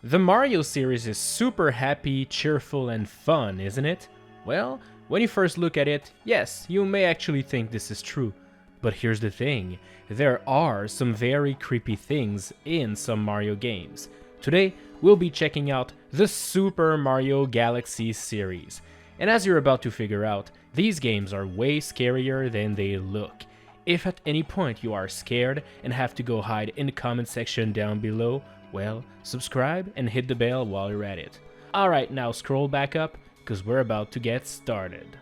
The Mario series is super happy, cheerful, and fun, isn't it? Well, when you first look at it, yes, you may actually think this is true. But here's the thing, there are some very creepy things in some Mario games. Today, we'll be checking out the Super Mario Galaxy series. And as you're about to figure out, these games are way scarier than they look. If at any point you are scared and have to go hide in the comment section down below, well, subscribe and hit the bell while you're at it. Alright, now scroll back up, because we're about to get started.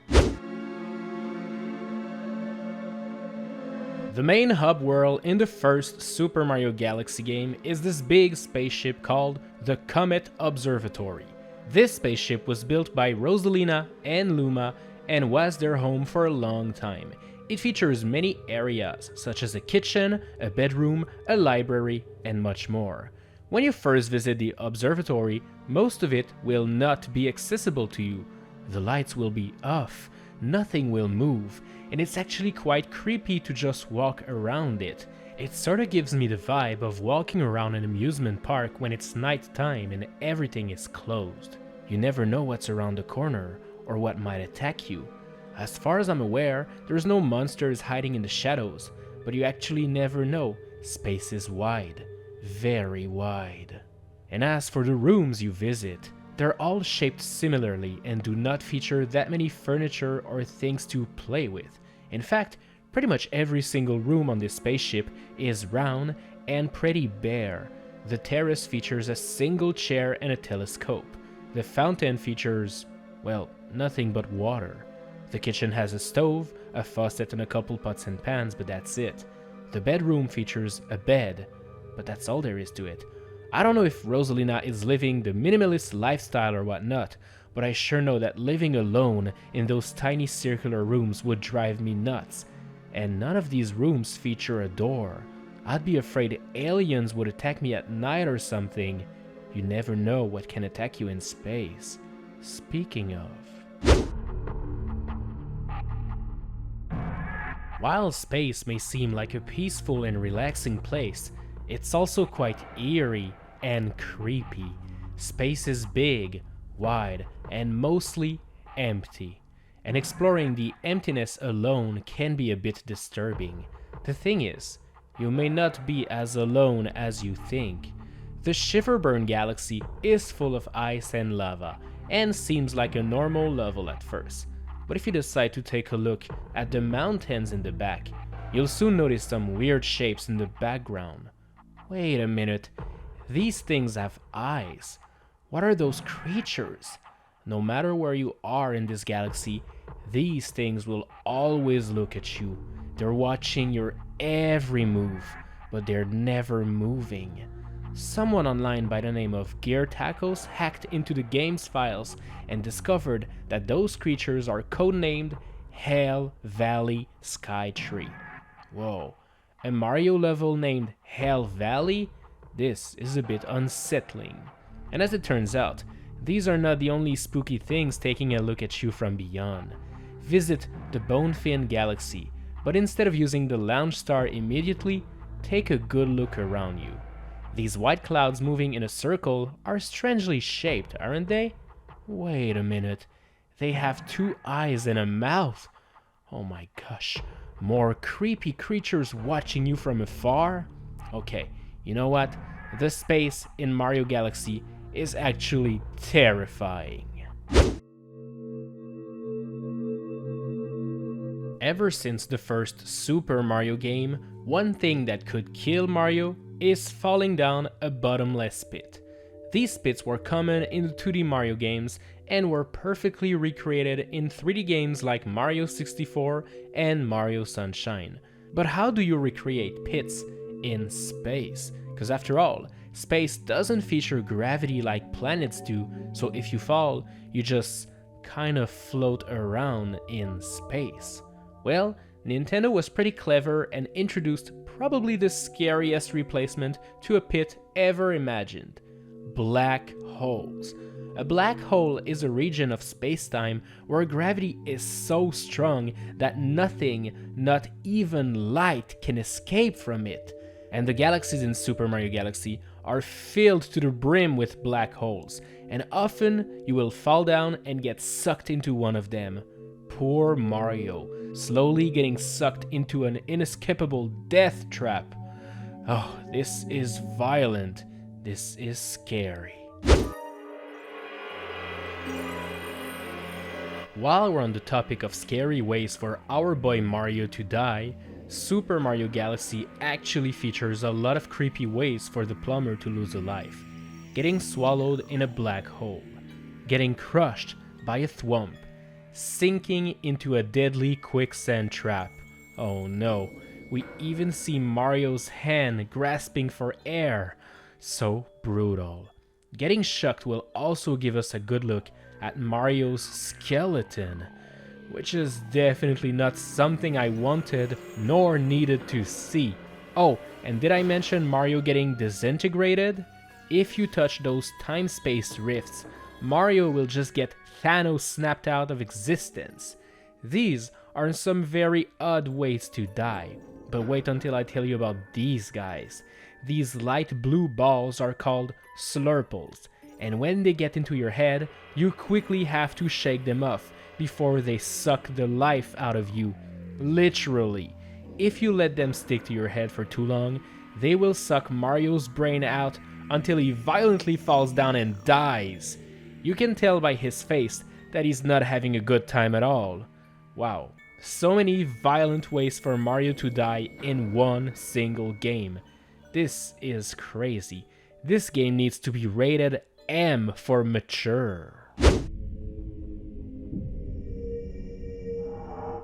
The main hub world in the first Super Mario Galaxy game is this big spaceship called the Comet Observatory. This spaceship was built by Rosalina and Luma and was their home for a long time. It features many areas, such as a kitchen, a bedroom, a library, and much more. When you first visit the observatory, most of it will not be accessible to you. The lights will be off, nothing will move, and it's actually quite creepy to just walk around it. It sorta gives me the vibe of walking around an amusement park when it's night time and everything is closed. You never know what's around the corner or what might attack you. As far as I'm aware, there's no monsters hiding in the shadows, but you actually never know. Space is wide. Very wide. And as for the rooms you visit, they're all shaped similarly and do not feature that many furniture or things to play with. In fact, pretty much every single room on this spaceship is round and pretty bare. The terrace features a single chair and a telescope. The fountain features, well, nothing but water. The kitchen has a stove, a faucet and a couple pots and pans, but that's it. The bedroom features a bed, but that's all there is to it. I don't know if Rosalina is living the minimalist lifestyle or whatnot, but I sure know that living alone in those tiny circular rooms would drive me nuts. And none of these rooms feature a door. I'd be afraid aliens would attack me at night or something. You never know what can attack you in space. Speaking of... While space may seem like a peaceful and relaxing place, it's also quite eerie and creepy. Space is big, wide, and mostly empty. And exploring the emptiness alone can be a bit disturbing. The thing is, you may not be as alone as you think. The Shiverburn Galaxy is full of ice and lava, and seems like a normal level at first. But if you decide to take a look at the mountains in the back, you'll soon notice some weird shapes in the background. Wait a minute, these things have eyes. What are those creatures? No matter where you are in this galaxy, these things will always look at you. They're watching your every move, but they're never moving. Someone online by the name of Gear Tacos hacked into the game's files and discovered that those creatures are codenamed Hell Valley Sky Tree. Whoa, a Mario level named Hell Valley? This is a bit unsettling. And as it turns out, these are not the only spooky things taking a look at you from beyond. Visit the Bonefin Galaxy, but instead of using the launch star immediately, take a good look around you. These white clouds moving in a circle are strangely shaped, aren't they? Wait a minute, they have two eyes and a mouth. Oh my gosh, more creepy creatures watching you from afar? Okay, you know what? The space in Mario Galaxy is actually terrifying. Ever since the first Super Mario game, one thing that could kill Mario is falling down a bottomless pit. These pits were common in the 2D Mario games and were perfectly recreated in 3D games like Mario 64 and Mario Sunshine. But how do you recreate pits in space? Because after all, space doesn't feature gravity like planets do, so if you fall, you just kind of float around in space. Well, Nintendo was pretty clever and introduced probably the scariest replacement to a pit ever imagined: black holes. A black hole is a region of space-time where gravity is so strong that nothing, not even light, can escape from it. And the galaxies in Super Mario Galaxy are filled to the brim with black holes, and often you will fall down and get sucked into one of them. Poor Mario, slowly getting sucked into an inescapable death trap. Oh, this is violent. This is scary. While we're on the topic of scary ways for our boy Mario to die, Super Mario Galaxy actually features a lot of creepy ways for the plumber to lose a life. Getting swallowed in a black hole, getting crushed by a thwomp, sinking into a deadly quicksand trap. Oh no, we even see Mario's hand grasping for air. So brutal. Getting shucked will also give us a good look at Mario's skeleton, which is definitely not something I wanted nor needed to see. Oh, and did I mention Mario getting disintegrated? If you touch those time-space rifts, Mario will just get Thanos snapped out of existence. These are some very odd ways to die, but wait until I tell you about these guys. These light blue balls are called slurples, and when they get into your head, you quickly have to shake them off before they suck the life out of you. Literally. If you let them stick to your head for too long, they will suck Mario's brain out until he violently falls down and dies. You can tell by his face that he's not having a good time at all. Wow, so many violent ways for Mario to die in one single game. This is crazy. This game needs to be rated M for mature.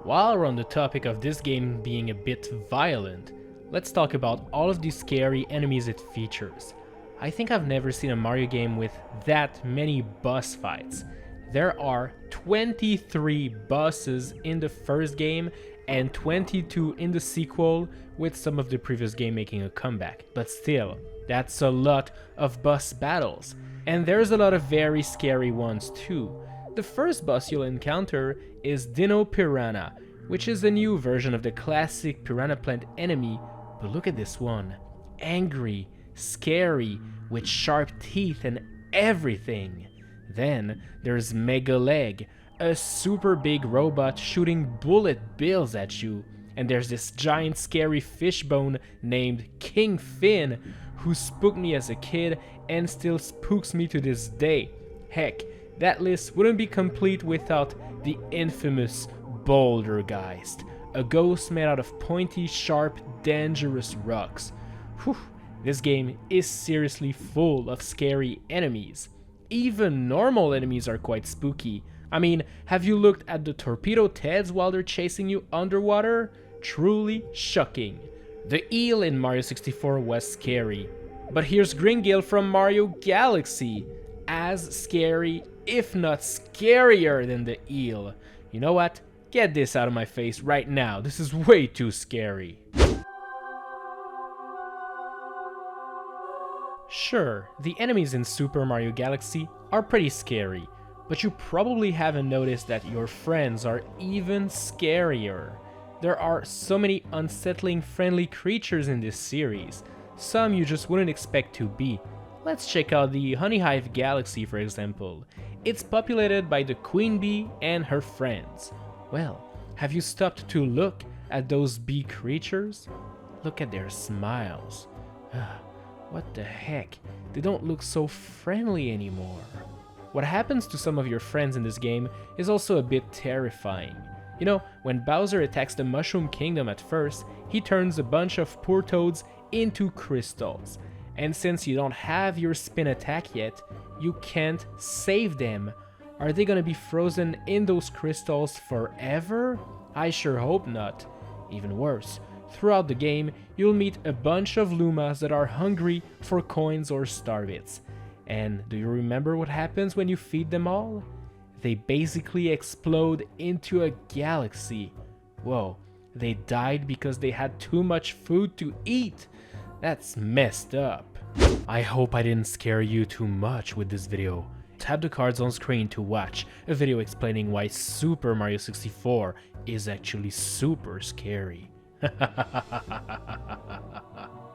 While we're on the topic of this game being a bit violent, let's talk about all of the scary enemies it features. I think I've never seen a Mario game with that many boss fights. There are 23 bosses in the first game and 22 in the sequel, with some of the previous game making a comeback. But still, that's a lot of boss battles. And there's a lot of very scary ones too. The first boss you'll encounter is Dino Piranha, which is a new version of the classic Piranha Plant enemy, but look at this one. Angry, scary, with sharp teeth and everything. Then there's Mega Leg, a super big robot shooting bullet bills at you. And there's this giant scary fishbone named King Finn, who spooked me as a kid and still spooks me to this day. Heck, that list wouldn't be complete without the infamous Bouldergeist, a ghost made out of pointy, sharp, dangerous rocks. Whew, this game is seriously full of scary enemies. Even normal enemies are quite spooky. I mean, have you looked at the Torpedo Teds while they're chasing you underwater? Truly shocking. The eel in Mario 64 was scary. But here's Gringill from Mario Galaxy. As scary, if not scarier than the eel. You know what? Get this out of my face right now. This is way too scary. Sure, the enemies in Super Mario Galaxy are pretty scary, but you probably haven't noticed that your friends are even scarier. There are so many unsettling friendly creatures in this series, some you just wouldn't expect to be. Let's check out the Honey Hive Galaxy, for example. It's populated by the Queen Bee and her friends. Well, have you stopped to look at those bee creatures? Look at their smiles. What the heck? They don't look so friendly anymore. What happens to some of your friends in this game is also a bit terrifying. You know, when Bowser attacks the Mushroom Kingdom at first, he turns a bunch of poor toads into crystals. And since you don't have your spin attack yet, you can't save them. Are they gonna be frozen in those crystals forever? I sure hope not. Even worse, throughout the game, you'll meet a bunch of Lumas that are hungry for coins or star bits. And do you remember what happens when you feed them all? They basically explode into a galaxy. Whoa, they died because they had too much food to eat. That's messed up. I hope I didn't scare you too much with this video. Tap the cards on screen to watch a video explaining why Super Mario 64 is actually super scary.